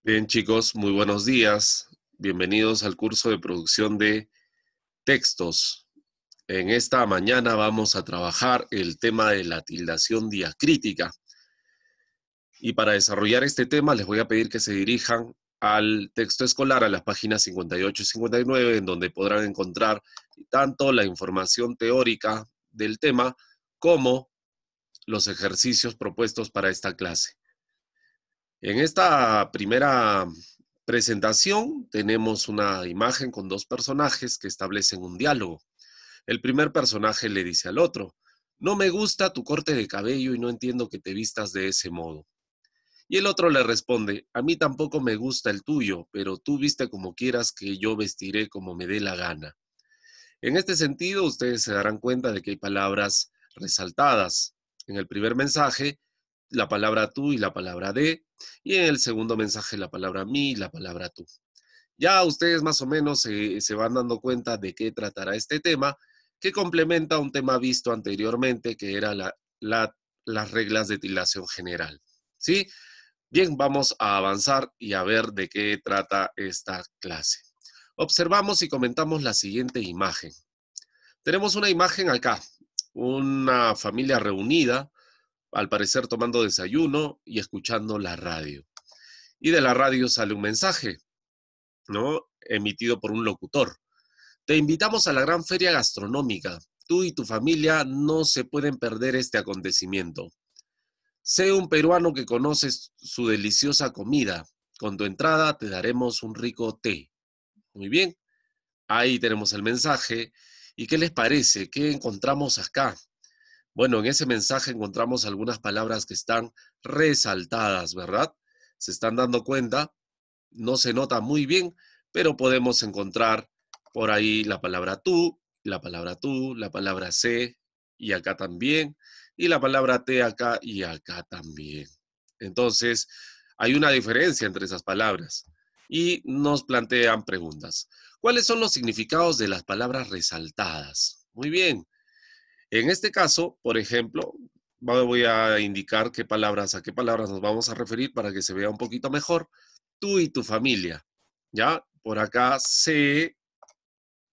Bien, chicos, muy buenos días. Bienvenidos al curso de producción de textos. En esta mañana vamos a trabajar el tema de la tildación diacrítica. Y para desarrollar este tema les voy a pedir que se dirijan al texto escolar, a las páginas 58 y 59, en donde podrán encontrar tanto la información teórica del tema como los ejercicios propuestos para esta clase. En esta primera presentación tenemos una imagen con dos personajes que establecen un diálogo. El primer personaje le dice al otro: "No me gusta tu corte de cabello y no entiendo que te vistas de ese modo". Y el otro le responde: "A mí tampoco me gusta el tuyo, pero tú viste como quieras que yo vestiré como me dé la gana". En este sentido, ustedes se darán cuenta de que hay palabras resaltadas. En el primer mensaje, la palabra tú y la palabra de, y en el segundo mensaje, la palabra mí y la palabra tú. Ya ustedes más o menos se van dando cuenta de qué tratará este tema, que complementa un tema visto anteriormente, que era las reglas de tildación general. ¿Sí? Bien, vamos a avanzar y a ver de qué trata esta clase. Observamos y comentamos la siguiente imagen. Tenemos una imagen acá, una familia reunida, al parecer tomando desayuno y escuchando la radio. Y de la radio sale un mensaje, ¿no? Emitido por un locutor. Te invitamos a la gran feria gastronómica. Tú y tu familia no se pueden perder este acontecimiento. Sé un peruano que conoces su deliciosa comida. Con tu entrada te daremos un rico té. Muy bien, ahí tenemos el mensaje. ¿Y qué les parece? ¿Qué encontramos acá? Bueno, en ese mensaje encontramos algunas palabras que están resaltadas, ¿verdad? Se están dando cuenta, no se nota muy bien, pero podemos encontrar por ahí la palabra tú, la palabra sé y acá también, y la palabra te acá y acá también. Entonces, hay una diferencia entre esas palabras y nos plantean preguntas. ¿Cuáles son los significados de las palabras resaltadas? Muy bien. En este caso, por ejemplo, voy a indicar a qué palabras nos vamos a referir para que se vea un poquito mejor. Tú y tu familia, ¿ya? Por acá, sé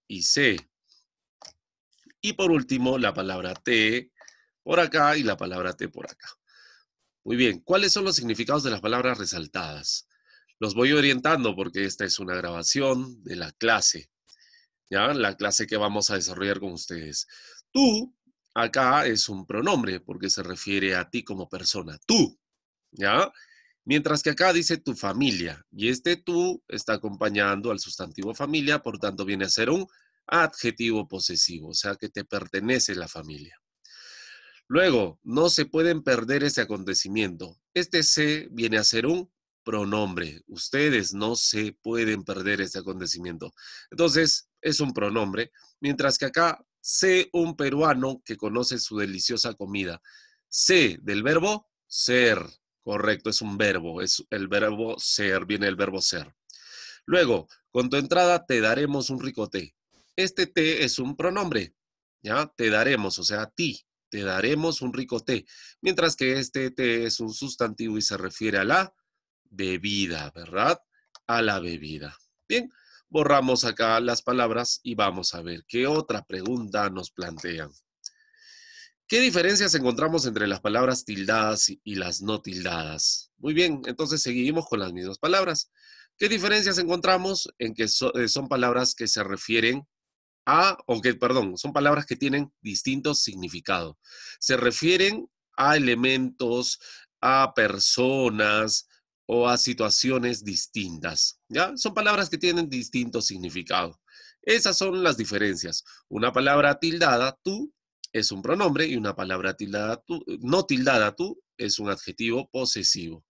y sé. Y por último, la palabra te por acá y la palabra te por acá. Muy bien, ¿cuáles son los significados de las palabras resaltadas? Los voy orientando porque esta es una grabación de la clase, ¿ya? La clase que vamos a desarrollar con ustedes. Tú, acá es un pronombre porque se refiere a ti como persona. Tú, ¿ya? Mientras que acá dice tu familia y este tú está acompañando al sustantivo familia, por tanto viene a ser un adjetivo posesivo, o sea que te pertenece la familia. Luego, no se pueden perder ese acontecimiento. Este se viene a ser un pronombre. Ustedes no se pueden perder este acontecimiento. Entonces, es un pronombre, mientras que acá, sé un peruano que conoce su deliciosa comida. Sé del verbo ser. Correcto, es un verbo, es el verbo ser, viene el verbo ser. Luego, con tu entrada te daremos un rico té. Este té es un pronombre, ¿ya? Te daremos, o sea, a ti, te daremos un rico té. Mientras que este té es un sustantivo y se refiere a la bebida, ¿verdad? A la bebida. Bien, borramos acá las palabras y vamos a ver qué otra pregunta nos plantean. ¿Qué diferencias encontramos entre las palabras tildadas y las no tildadas? Muy bien, entonces seguimos con las mismas palabras. ¿Qué diferencias encontramos en que son palabras que se refieren perdón, son palabras que tienen distintos significados? Se refieren a elementos, a personas o a situaciones distintas, ¿ya? Son palabras que tienen distintos significados. Esas son las diferencias. Una palabra tildada, tú, es un pronombre y una palabra tildada, tú, no tildada, tú, es un adjetivo posesivo.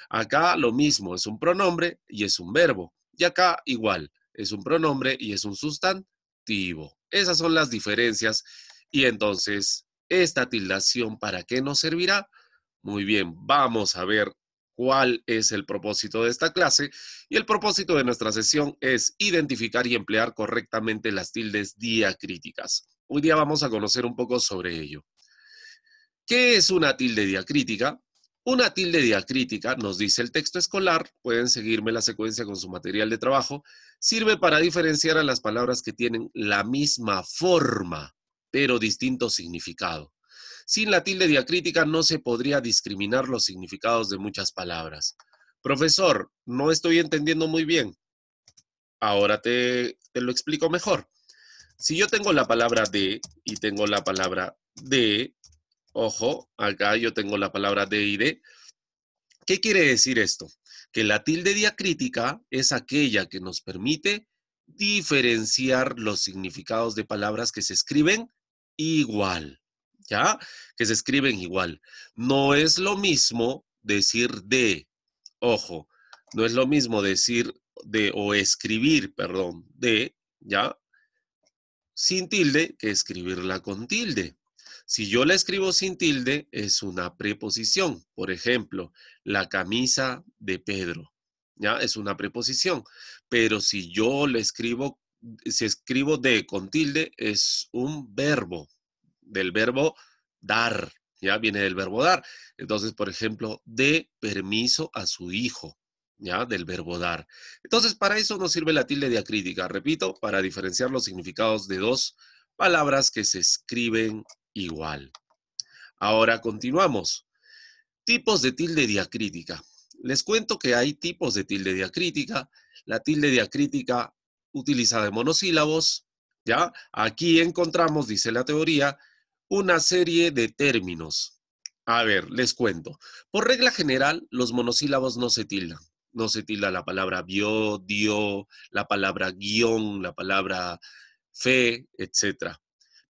Acá lo mismo, es un pronombre y es un verbo. Y acá igual, es un pronombre y es un sustantivo. Esas son las diferencias. Y entonces, ¿esta tildación para qué nos servirá? Muy bien, vamos a ver cuál es el propósito de esta clase. Y el propósito de nuestra sesión es identificar y emplear correctamente las tildes diacríticas. Hoy día vamos a conocer un poco sobre ello. ¿Qué es una tilde diacrítica? Una tilde diacrítica, nos dice el texto escolar, pueden seguirme la secuencia con su material de trabajo, sirve para diferenciar a las palabras que tienen la misma forma, pero distinto significado. Sin la tilde diacrítica no se podría discriminar los significados de muchas palabras. Profesor, no estoy entendiendo muy bien. Ahora te lo explico mejor. Si yo tengo la palabra de y tengo la palabra de, ojo, acá yo tengo la palabra de y de, ¿qué quiere decir esto? Que la tilde diacrítica es aquella que nos permite diferenciar los significados de palabras que se escriben igual, ¿ya? Que se escriben igual. No es lo mismo decir de, ojo, no es lo mismo decir de o escribir, perdón, de, ¿ya? Sin tilde que escribirla con tilde. Si yo la escribo sin tilde, es una preposición. Por ejemplo, la camisa de Pedro, ¿ya? Es una preposición. Pero si yo le escribo, si escribo de con tilde, es un verbo, del verbo dar, ¿ya? Viene del verbo dar. Entonces, por ejemplo, de permiso a su hijo, ¿ya? Del verbo dar. Entonces, para eso nos sirve la tilde diacrítica, repito, para diferenciar los significados de dos palabras que se escriben igual. Ahora continuamos. Tipos de tilde diacrítica. Les cuento que hay tipos de tilde diacrítica. La tilde diacrítica utilizada en monosílabos, ¿ya? Aquí encontramos, dice la teoría, una serie de términos. A ver, les cuento. Por regla general, los monosílabos no se tildan. No se tilda la palabra vio, dio, la palabra guión, la palabra fe, etc.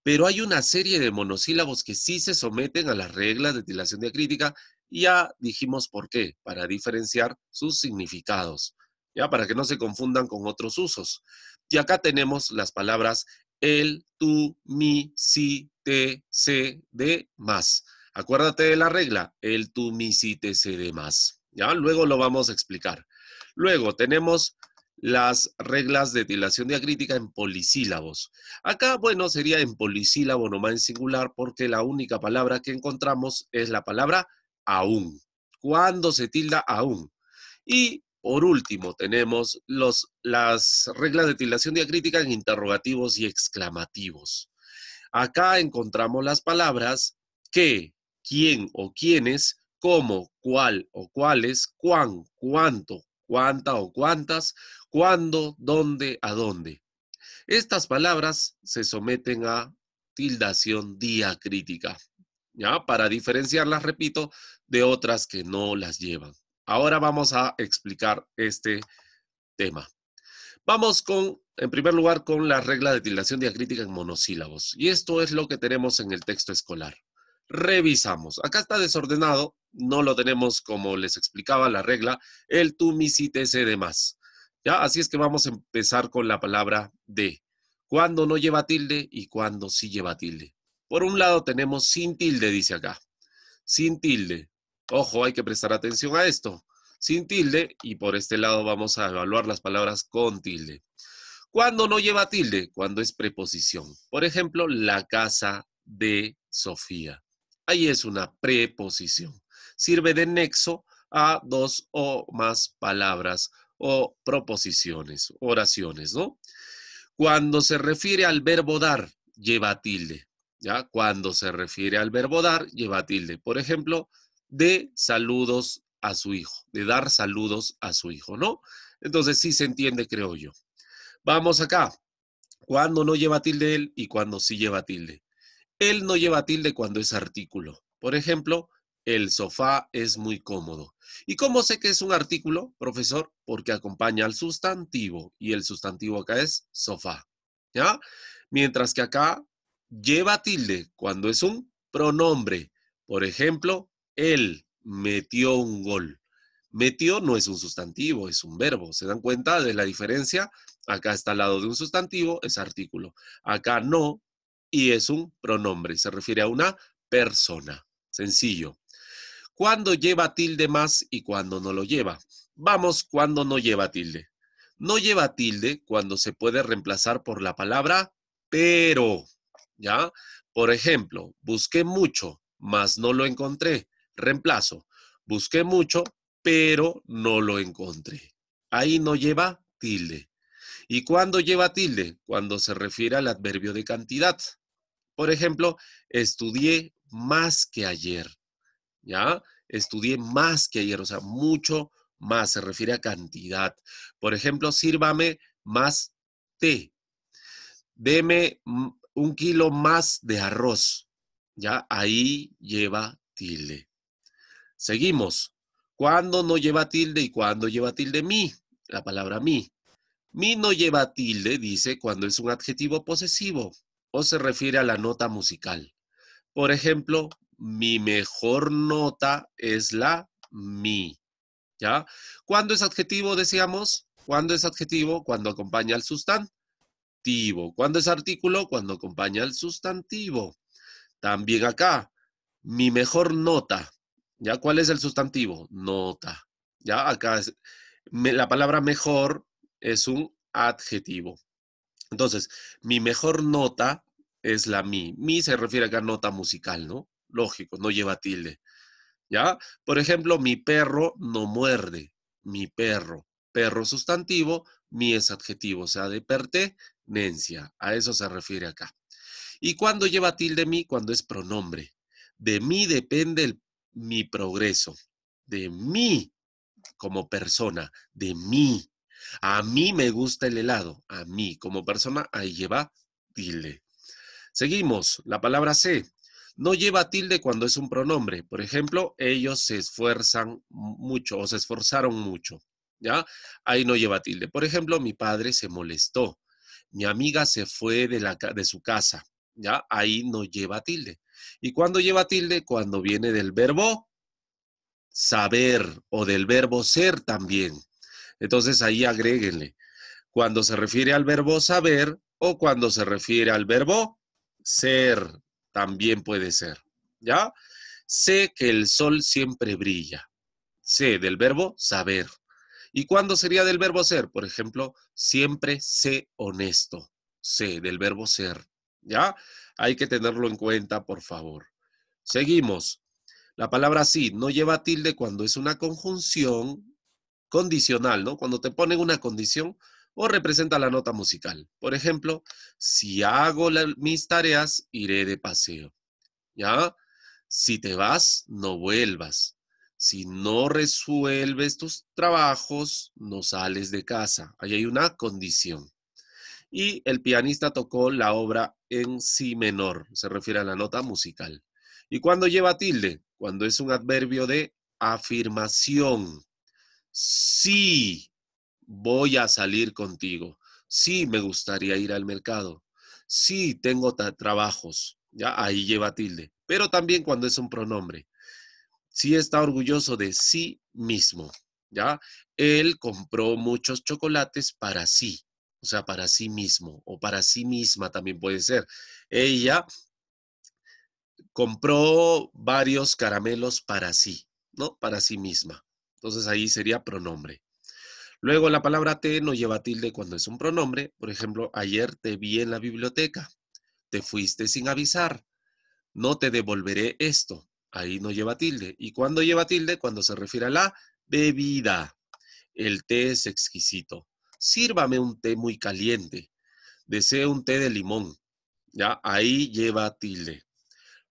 Pero hay una serie de monosílabos que sí se someten a las reglas de tildación diacrítica y ya dijimos por qué, para diferenciar sus significados, ya para que no se confundan con otros usos. Y acá tenemos las palabras el, tú, mi, si, te, se, de, más. Acuérdate de la regla, el, tú, mi, si, te, se, de, más. ¿Ya? Luego lo vamos a explicar. Luego tenemos las reglas de tildación diacrítica en polisílabos. Acá, bueno, sería en polisílabo, nomás en singular, porque la única palabra que encontramos es la palabra aún. ¿Cuándo se tilda aún? Y por último, tenemos las reglas de tildación diacrítica en interrogativos y exclamativos. Acá encontramos las palabras qué, quién o quiénes, cómo, cuál o cuáles, cuán, cuánto, cuánta o cuántas, cuándo, dónde, a dónde. Estas palabras se someten a tildación diacrítica, ¿ya? Para diferenciarlas, repito, de otras que no las llevan. Ahora vamos a explicar este tema. Vamos en primer lugar, con la regla de tildación diacrítica en monosílabos. Y esto es lo que tenemos en el texto escolar. Revisamos. Acá está desordenado, no lo tenemos como les explicaba la regla, el tú, mi, si, te, se, de, más. ¿Ya? Así es que vamos a empezar con la palabra de. ¿Cuándo no lleva tilde y cuándo sí lleva tilde? Por un lado tenemos sin tilde, dice acá. Sin tilde. Ojo, hay que prestar atención a esto. Sin tilde, y por este lado vamos a evaluar las palabras con tilde. ¿Cuándo no lleva tilde? Cuando es preposición. Por ejemplo, la casa de Sofía. Ahí es una preposición. Sirve de nexo a dos o más palabras o proposiciones, oraciones, ¿no? Cuando se refiere al verbo dar, lleva tilde. ¿Ya? Cuando se refiere al verbo dar, lleva tilde. Por ejemplo, de saludos a su hijo, de dar saludos a su hijo, ¿no? Entonces sí se entiende, creo yo. Vamos acá. ¿Cuándo no lleva tilde él y cuándo sí lleva tilde? Él no lleva tilde cuando es artículo. Por ejemplo, el sofá es muy cómodo. ¿Y cómo sé que es un artículo, profesor? Porque acompaña al sustantivo y el sustantivo acá es sofá. ¿Ya? Mientras que acá lleva tilde cuando es un pronombre. Por ejemplo, él metió un gol. Metió no es un sustantivo, es un verbo. ¿Se dan cuenta de la diferencia? Acá está al lado de un sustantivo, es artículo. Acá no, y es un pronombre. Se refiere a una persona. Sencillo. ¿Cuándo lleva tilde más y cuándo no lo lleva? Vamos, ¿cuándo no lleva tilde? No lleva tilde cuando se puede reemplazar por la palabra pero. ¿Ya? Por ejemplo, busqué mucho, mas no lo encontré. Reemplazo. Busqué mucho, pero no lo encontré. Ahí no lleva tilde. ¿Y cuándo lleva tilde? Cuando se refiere al adverbio de cantidad. Por ejemplo, estudié más que ayer. ¿Ya? Estudié más que ayer, o sea, mucho más, se refiere a cantidad. Por ejemplo, sírvame más té. Deme 1 kilo más de arroz. ¿Ya? Ahí lleva tilde. Seguimos. ¿Cuándo no lleva tilde y cuándo lleva tilde mi? La palabra mi. Mi no lleva tilde, dice, cuando es un adjetivo posesivo o se refiere a la nota musical. Por ejemplo, mi mejor nota es la mi. ¿Ya? ¿Cuándo es adjetivo, decíamos? ¿Cuándo es adjetivo? Cuando acompaña al sustantivo. ¿Cuándo es artículo? Cuando acompaña al sustantivo. También acá, mi mejor nota. ¿Ya? ¿Cuál es el sustantivo? Nota. ¿Ya? Acá la palabra mejor es un adjetivo. Entonces, mi mejor nota es la mi. Mi se refiere acá a nota musical, ¿no? Lógico, no lleva tilde. ¿Ya? Por ejemplo, mi perro no muerde. Mi perro. Perro sustantivo, mi es adjetivo, o sea, de pertenencia. A eso se refiere acá. ¿Y cuándo lleva tilde mi? Cuando es pronombre. De mí depende mi progreso. De mí como persona. De mí. A mí me gusta el helado. A mí como persona, ahí lleva tilde. Seguimos. La palabra se. No lleva tilde cuando es un pronombre. Por ejemplo, ellos se esfuerzan mucho o se esforzaron mucho. ¿Ya? Ahí no lleva tilde. Por ejemplo, mi padre se molestó. Mi amiga se fue de su casa. ¿Ya? Ahí no lleva tilde. ¿Y cuándo lleva tilde? Cuando viene del verbo saber o del verbo ser también. Entonces ahí agréguenle. Cuando se refiere al verbo saber o cuando se refiere al verbo ser, también puede ser. ¿Ya? Sé que el sol siempre brilla. Sé del verbo saber. ¿Y cuándo sería del verbo ser? Por ejemplo, siempre sé honesto. Sé del verbo ser. ¿Ya? Hay que tenerlo en cuenta, por favor. Seguimos. La palabra sí no lleva tilde cuando es una conjunción condicional, ¿no? Cuando te ponen una condición o representa la nota musical. Por ejemplo, si hago mis tareas, iré de paseo. ¿Ya? Si te vas, no vuelvas. Si no resuelves tus trabajos, no sales de casa. Ahí hay una condición. Y el pianista tocó la obra en si menor, se refiere a la nota musical. ¿Y cuándo lleva tilde? Cuando es un adverbio de afirmación. Sí, voy a salir contigo. Sí, me gustaría ir al mercado. Sí, tengo trabajos. Ya, ahí lleva tilde. Pero también cuando es un pronombre. Sí está orgulloso de sí mismo. ¿Ya? Él compró muchos chocolates para sí. O sea, para sí mismo o para sí misma también puede ser. Ella compró varios caramelos para sí, ¿no? Para sí misma. Entonces ahí sería pronombre. Luego la palabra te no lleva tilde cuando es un pronombre. Por ejemplo, ayer te vi en la biblioteca. Te fuiste sin avisar. No te devolveré esto. Ahí no lleva tilde. ¿Y cuándo lleva tilde? Cuando se refiere a la bebida. El té es exquisito. Sírvame un té muy caliente. Deseo un té de limón. ¿Ya? Ahí lleva tilde.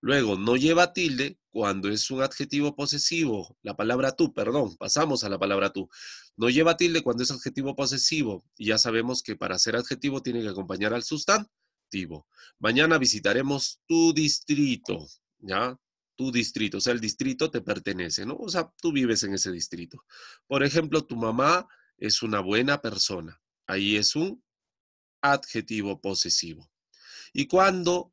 Luego, no lleva tilde cuando es un adjetivo posesivo. La palabra tú, perdón, pasamos a la palabra tú. No lleva tilde cuando es adjetivo posesivo. Y ya sabemos que para ser adjetivo tiene que acompañar al sustantivo. Mañana visitaremos tu distrito, ¿ya? Tu distrito, o sea, el distrito te pertenece, ¿no? O sea, tú vives en ese distrito. Por ejemplo, tu mamá es una buena persona. Ahí es un adjetivo posesivo. Y cuando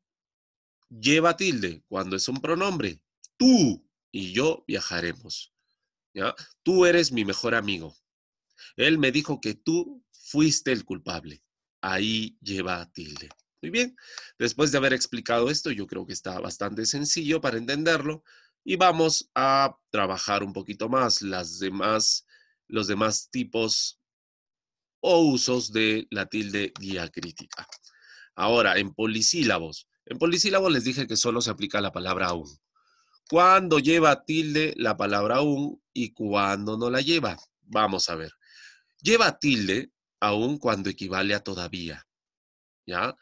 lleva tilde cuando es un pronombre. Tú y yo viajaremos. ¿Ya? Tú eres mi mejor amigo. Él me dijo que tú fuiste el culpable. Ahí lleva tilde. Muy bien. Después de haber explicado esto, yo creo que está bastante sencillo para entenderlo. Y vamos a trabajar un poquito más los demás tipos o usos de la tilde diacrítica. Ahora, en polisílabos. En polisílabos les dije que solo se aplica la palabra aún. ¿Cuándo lleva tilde la palabra aún y cuándo no la lleva? Vamos a ver. Lleva tilde aún cuando equivale a todavía, ¿ya?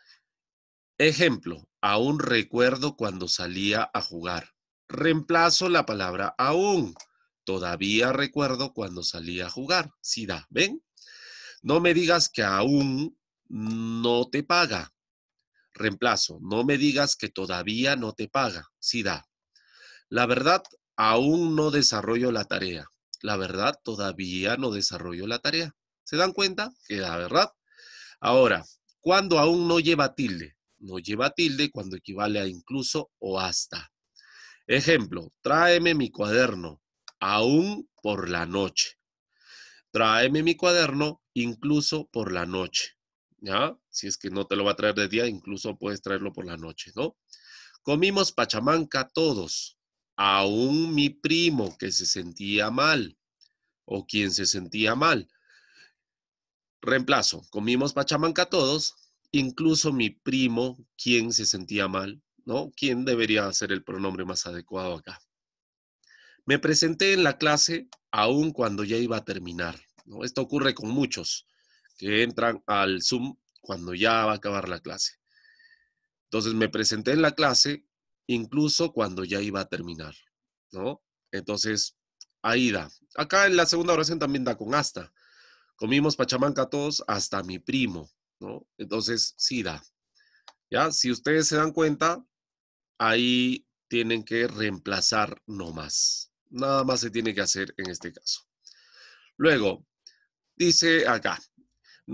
Ejemplo, aún recuerdo cuando salía a jugar. Reemplazo la palabra aún. Todavía recuerdo cuando salía a jugar. Sí da, ¿ven? No me digas que aún no te paga. Reemplazo, no me digas que todavía no te paga. Sí da. La verdad, aún no desarrollo la tarea. La verdad, todavía no desarrollo la tarea. ¿Se dan cuenta? Que la verdad. Ahora, ¿cuándo aún no lleva tilde? No lleva tilde cuando equivale a incluso o hasta. Ejemplo, tráeme mi cuaderno, aún por la noche. Tráeme mi cuaderno, incluso por la noche. ¿Ya? Si es que no te lo va a traer de día, incluso puedes traerlo por la noche, ¿no? Comimos pachamanca todos, aún mi primo que se sentía mal o quien se sentía mal. Reemplazo, comimos pachamanca todos, incluso mi primo quien se sentía mal, ¿no? ¿Quién debería ser el pronombre más adecuado acá? Me presenté en la clase aún cuando ya iba a terminar, ¿no? Esto ocurre con muchos que entran al Zoom cuando ya va a acabar la clase. Entonces me presenté en la clase incluso cuando ya iba a terminar, ¿no? Entonces, ahí da. Acá en la segunda oración también da con hasta. Comimos pachamanca todos, hasta mi primo, ¿no? Entonces, sí da. ¿Ya? Si ustedes se dan cuenta, ahí tienen que reemplazar no más. Nada más se tiene que hacer en este caso. Luego, dice acá,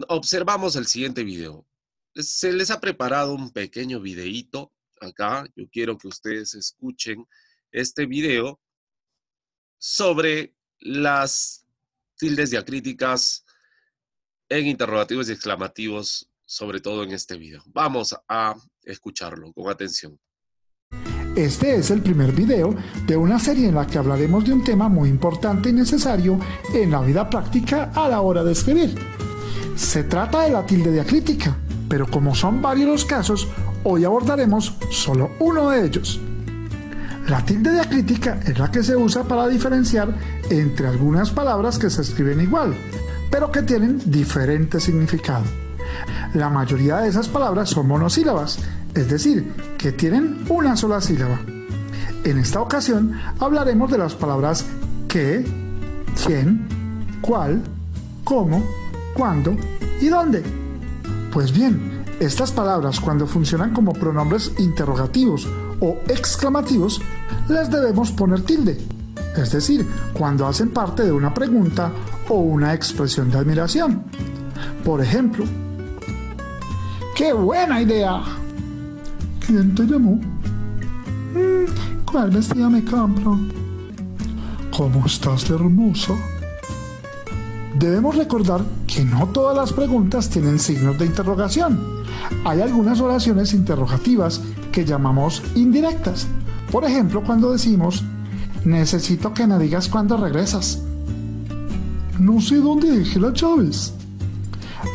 observamos el siguiente video. Se les ha preparado un pequeño videíto acá. Yo quiero que ustedes escuchen este video sobre las tildes diacríticas en interrogativos y exclamativos, sobre todo en este video. Vamos a escucharlo con atención. Este es el primer video de una serie en la que hablaremos de un tema muy importante y necesario en la vida práctica a la hora de escribir. Se trata de la tilde diacrítica, pero como son varios los casos, hoy abordaremos solo uno de ellos. La tilde diacrítica es la que se usa para diferenciar entre algunas palabras que se escriben igual, pero que tienen diferente significado. La mayoría de esas palabras son monosílabas, es decir, que tienen una sola sílaba. En esta ocasión hablaremos de las palabras qué, quién, cuál, cómo, cuándo y dónde. Pues bien, estas palabras cuando funcionan como pronombres interrogativos o exclamativos, les debemos poner tilde, es decir, cuando hacen parte de una pregunta o una expresión de admiración. Por ejemplo, ¡qué buena idea! ¿Quién te llamó? ¿Cuál vestido me compro? ¿Cómo estás de hermosa? Debemos recordar que no todas las preguntas tienen signos de interrogación. Hay algunas oraciones interrogativas que llamamos indirectas. Por ejemplo, cuando decimos, necesito que me digas cuándo regresas. No sé dónde dejé las llaves.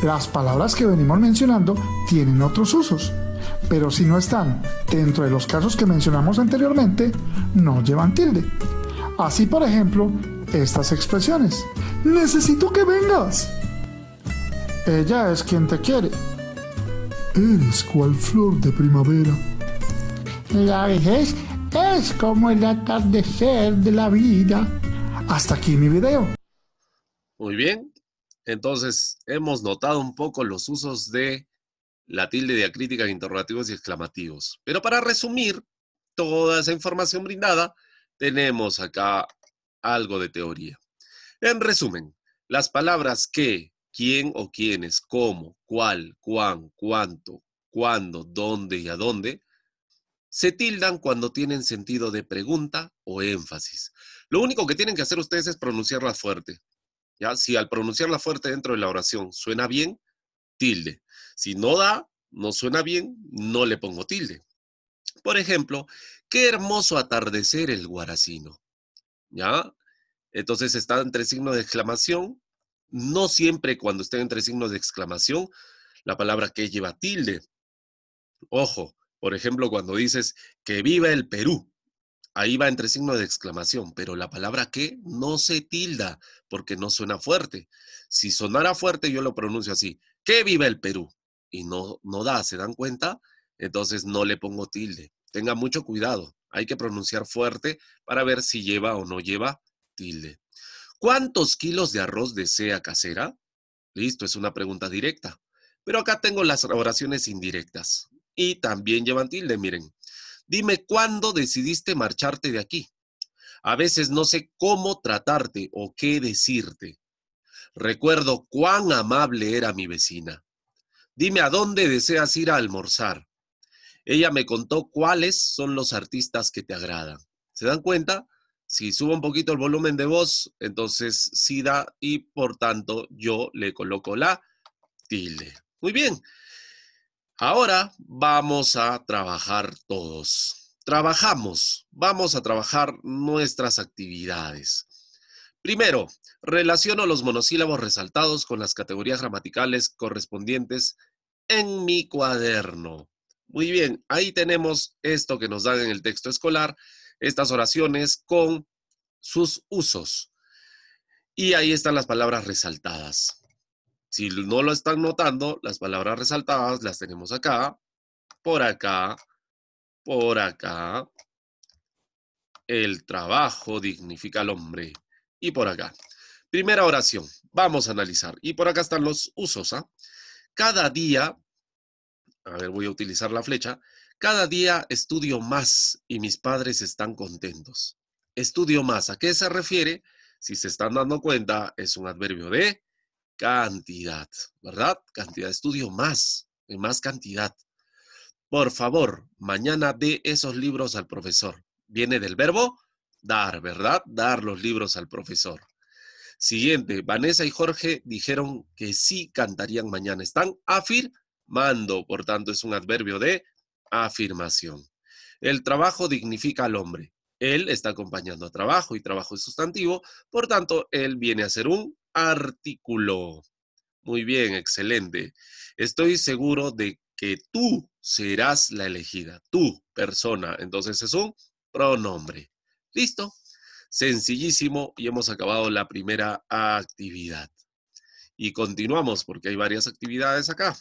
Las palabras que venimos mencionando tienen otros usos, pero si no están dentro de los casos que mencionamos anteriormente, no llevan tilde. Así, por ejemplo, estas expresiones. Necesito que vengas. Ella es quien te quiere. Eres cual flor de primavera. La vejez es como el atardecer de la vida. Hasta aquí mi video. Muy bien. Entonces, hemos notado un poco los usos de la tilde diacrítica en interrogativos y exclamativos. Pero para resumir toda esa información brindada, tenemos acá algo de teoría. En resumen, las palabras qué, quién o quiénes, cómo, cuál, cuán, cuánto, cuándo, dónde y a dónde, se tildan cuando tienen sentido de pregunta o énfasis. Lo único que tienen que hacer ustedes es pronunciarla fuerte. ¿Ya? Si al pronunciarla fuerte dentro de la oración suena bien, tilde. Si no da, no suena bien, no le pongo tilde. Por ejemplo, qué hermoso atardecer el Guaracino. ¿Ya? Entonces está entre signos de exclamación. No siempre cuando esté entre signos de exclamación, la palabra que lleva tilde. Ojo, por ejemplo, cuando dices que viva el Perú. ahí va entre signo de exclamación, pero la palabra qué no se tilda porque no suena fuerte. Si sonara fuerte, yo lo pronuncio así, ¡que viva el Perú! Y no da, ¿se dan cuenta? Entonces no le pongo tilde. Tenga mucho cuidado, hay que pronunciar fuerte para ver si lleva o no lleva tilde. ¿Cuántos kilos de arroz desea, casera? Listo, es una pregunta directa. Pero acá tengo las oraciones indirectas. Y también llevan tilde, miren. Dime cuándo decidiste marcharte de aquí. A veces no sé cómo tratarte o qué decirte. Recuerdo cuán amable era mi vecina. Dime a dónde deseas ir a almorzar. Ella me contó cuáles son los artistas que te agradan. ¿Se dan cuenta? Si subo un poquito el volumen de voz, entonces sí da y por tanto yo le coloco la tilde. Muy bien. Ahora vamos a trabajar todos. Vamos a trabajar nuestras actividades. Primero, relaciono los monosílabos resaltados con las categorías gramaticales correspondientes en mi cuaderno. Muy bien, ahí tenemos esto que nos dan en el texto escolar, estas oraciones con sus usos. Y ahí están las palabras resaltadas. Si no lo están notando, las palabras resaltadas las tenemos acá, por acá, por acá. El trabajo dignifica al hombre. Y por acá. Primera oración. Vamos a analizar. Y por acá están los usos. Cada día, a ver, voy a utilizar la flecha. Cada día estudio más y mis padres están contentos. Estudio más. ¿A qué se refiere? Si se están dando cuenta, es un adverbio de cantidad, ¿verdad? Cantidad. Estudio más, en más cantidad. Por favor, mañana dé esos libros al profesor. Viene del verbo dar, ¿verdad? Dar los libros al profesor. Siguiente, Vanessa y Jorge dijeron que sí cantarían mañana. Están afirmando, por tanto es un adverbio de afirmación. El trabajo dignifica al hombre. Él está acompañando a trabajo y trabajo es sustantivo, por tanto, él viene a ser un artículo. Muy bien, excelente. Estoy seguro de que tú serás la elegida, tú, persona. Entonces es un pronombre. ¿Listo? Sencillísimo y hemos acabado la primera actividad. Y continuamos porque hay varias actividades acá.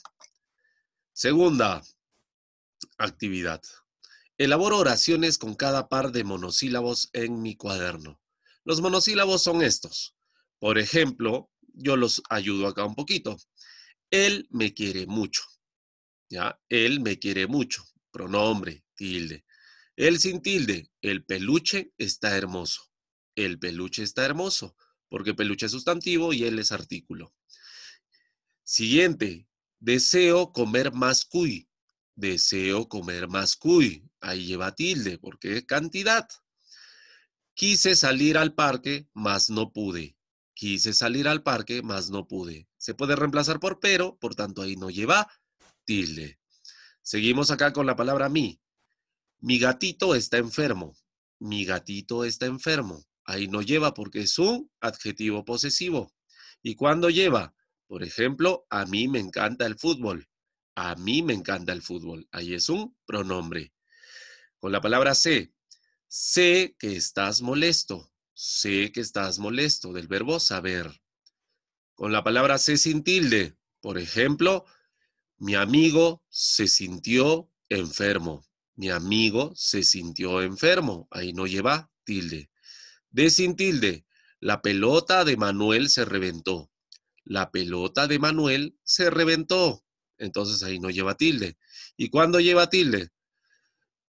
Segunda actividad. Elaboro oraciones con cada par de monosílabos en mi cuaderno. Los monosílabos son estos. Por ejemplo, yo los ayudo acá un poquito. Él me quiere mucho. ¿Ya? Él me quiere mucho. Pronombre, tilde. Él sin tilde. El peluche está hermoso. El peluche está hermoso, porque peluche es sustantivo y él es artículo. Siguiente. Deseo comer más cuy. Deseo comer más cuy. Ahí lleva tilde, porque es cantidad. Quise salir al parque, mas no pude. Quise salir al parque, mas no pude. Se puede reemplazar por pero, por tanto ahí no lleva tilde. Seguimos acá con la palabra mi. Mi gatito está enfermo. Mi gatito está enfermo. Ahí no lleva porque es un adjetivo posesivo. ¿Y cuándo lleva? Por ejemplo, a mí me encanta el fútbol. A mí me encanta el fútbol. Ahí es un pronombre. Con la palabra sé. Sé que estás molesto. Sé que estás molesto. Del verbo saber. Con la palabra sé sin tilde. Por ejemplo, mi amigo se sintió enfermo. Mi amigo se sintió enfermo. Ahí no lleva tilde. De sin tilde. La pelota de Manuel se reventó. La pelota de Manuel se reventó. Entonces ahí no lleva tilde. ¿Y cuándo lleva tilde?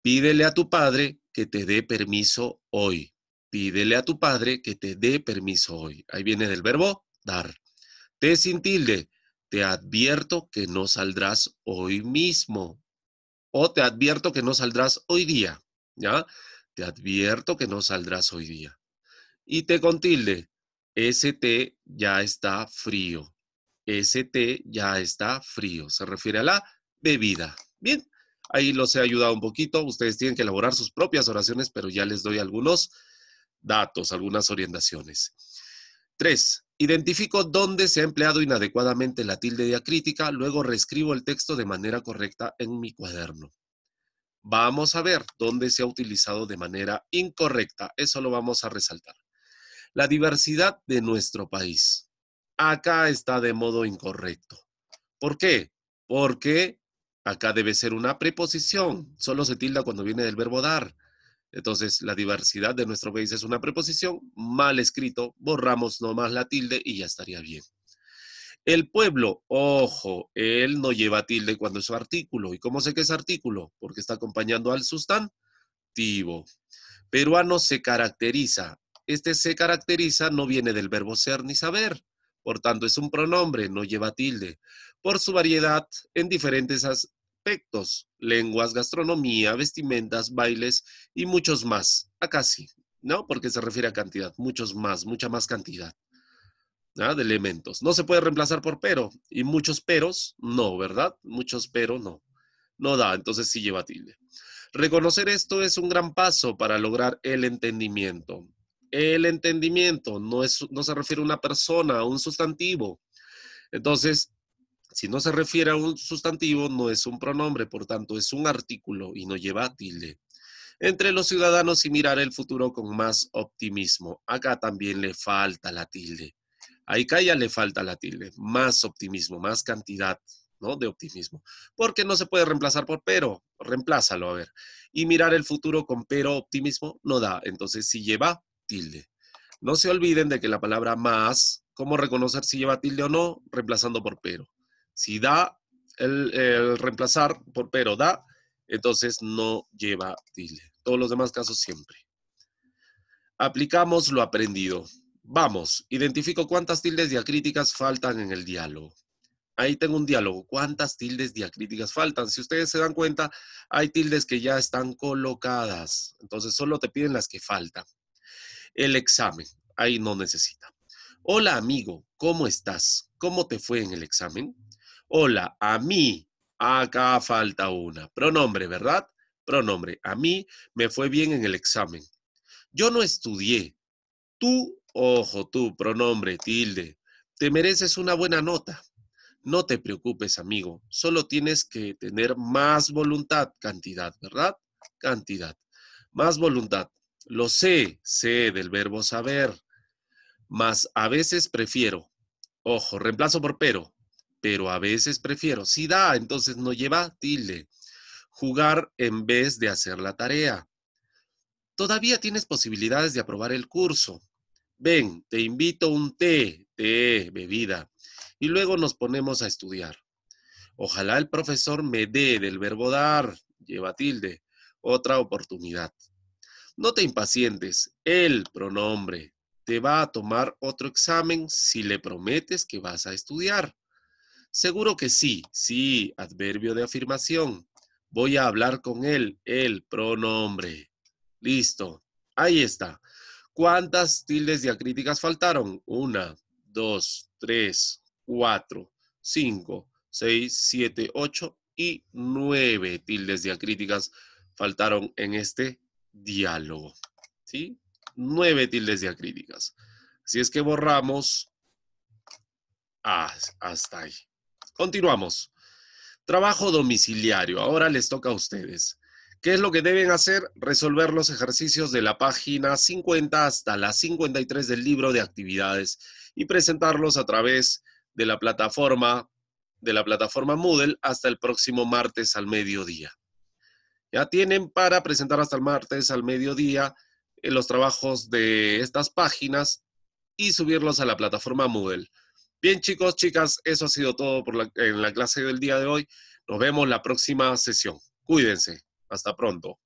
Pídele a tu padre que te dé permiso hoy. Pídele a tu padre que te dé permiso hoy. Ahí viene del verbo dar. De sin tilde. Te advierto que no saldrás hoy mismo. O te advierto que no saldrás hoy día. ¿Ya? Te advierto que no saldrás hoy día. Y té con tilde. Ese té ya está frío. Ese té ya está frío. Se refiere a la bebida. Bien, ahí los he ayudado un poquito. Ustedes tienen que elaborar sus propias oraciones, pero ya les doy algunos datos, algunas orientaciones. 3. Identifico dónde se ha empleado inadecuadamente la tilde diacrítica, luego reescribo el texto de manera correcta en mi cuaderno. vamos a ver dónde se ha utilizado de manera incorrecta. Eso lo vamos a resaltar. La diversidad de nuestro país. Acá está de modo incorrecto. ¿Por qué? Porque acá debe ser una preposición. Solo se tilda cuando viene del verbo dar. Entonces, la diversidad de nuestro país es una preposición, mal escrito, borramos nomás la tilde y ya estaría bien. El pueblo, ojo, él no lleva tilde cuando es su artículo. ¿Y cómo sé que es artículo? Porque está acompañando al sustantivo. Peruano se caracteriza. Este se caracteriza no viene del verbo ser ni saber. Por tanto, es un pronombre, no lleva tilde. Por su variedad en diferentes aspectos, lenguas, gastronomía, vestimentas, bailes y muchos más. Acá sí, ¿no? Porque se refiere a cantidad, muchos más, mucha más cantidad, ¿no? De elementos. No se puede reemplazar por pero. Y muchos peros, no, ¿verdad? Muchos pero, no. No da, entonces sí lleva tilde. Reconocer esto es un gran paso para lograr el entendimiento. El entendimiento no se refiere a una persona, a un sustantivo. Entonces, si no se refiere a un sustantivo, no es un pronombre, por tanto, es un artículo y no lleva tilde. Entre los ciudadanos y mirar el futuro con más optimismo. Acá también le falta la tilde. Acá ya le falta la tilde. Más optimismo, más cantidad, ¿no? De optimismo. Porque no se puede reemplazar por pero. Reemplázalo, a ver. Y mirar el futuro con pero optimismo no da. Entonces sí lleva tilde. No se olviden de que la palabra más, ¿cómo reconocer si lleva tilde o no? Reemplazando por pero. Si da el reemplazar por pero da, entonces no lleva tilde. Todos los demás casos siempre. Aplicamos lo aprendido. Vamos, identifico cuántas tildes diacríticas faltan en el diálogo. Ahí tengo un diálogo. ¿Cuántas tildes diacríticas faltan? Si ustedes se dan cuenta, hay tildes que ya están colocadas. Entonces solo te piden las que faltan. El examen. Ahí no necesita. Hola amigo, ¿cómo estás? ¿Cómo te fue en el examen? Hola, a mí. Acá falta una. Pronombre, ¿verdad? Pronombre. A mí me fue bien en el examen. Yo no estudié. Tú, ojo, tú, pronombre, tilde. Te mereces una buena nota. No te preocupes, amigo. Solo tienes que tener más voluntad, cantidad, ¿verdad? Cantidad. Más voluntad. Lo sé del verbo saber. Mas a veces prefiero. Ojo, reemplazo por pero a veces prefiero. Si da, entonces no lleva tilde. Jugar en vez de hacer la tarea. Todavía tienes posibilidades de aprobar el curso. Ven, te invito un té, bebida, y luego nos ponemos a estudiar. Ojalá el profesor me dé del verbo dar, lleva tilde, otra oportunidad. No te impacientes, el pronombre te va a tomar otro examen si le prometes que vas a estudiar. Seguro que sí, adverbio de afirmación. Voy a hablar con él, el pronombre. Listo, ahí está. ¿Cuántas tildes diacríticas faltaron? 1, 2, 3, 4, 5, 6, 7, 8 y 9 tildes diacríticas faltaron en este diálogo. ¿Sí? 9 tildes diacríticas. Si es que borramos hasta ahí. Continuamos. Trabajo domiciliario. Ahora les toca a ustedes. ¿Qué es lo que deben hacer? Resolver los ejercicios de la página 50 hasta la 53 del libro de actividades y presentarlos a través de la plataforma Moodle hasta el próximo martes al mediodía. Ya tienen para presentar hasta el martes al mediodía los trabajos de estas páginas y subirlos a la plataforma Moodle. Bien, chicos, chicas, eso ha sido todo en la clase del día de hoy. Nos vemos la próxima sesión. Cuídense. Hasta pronto.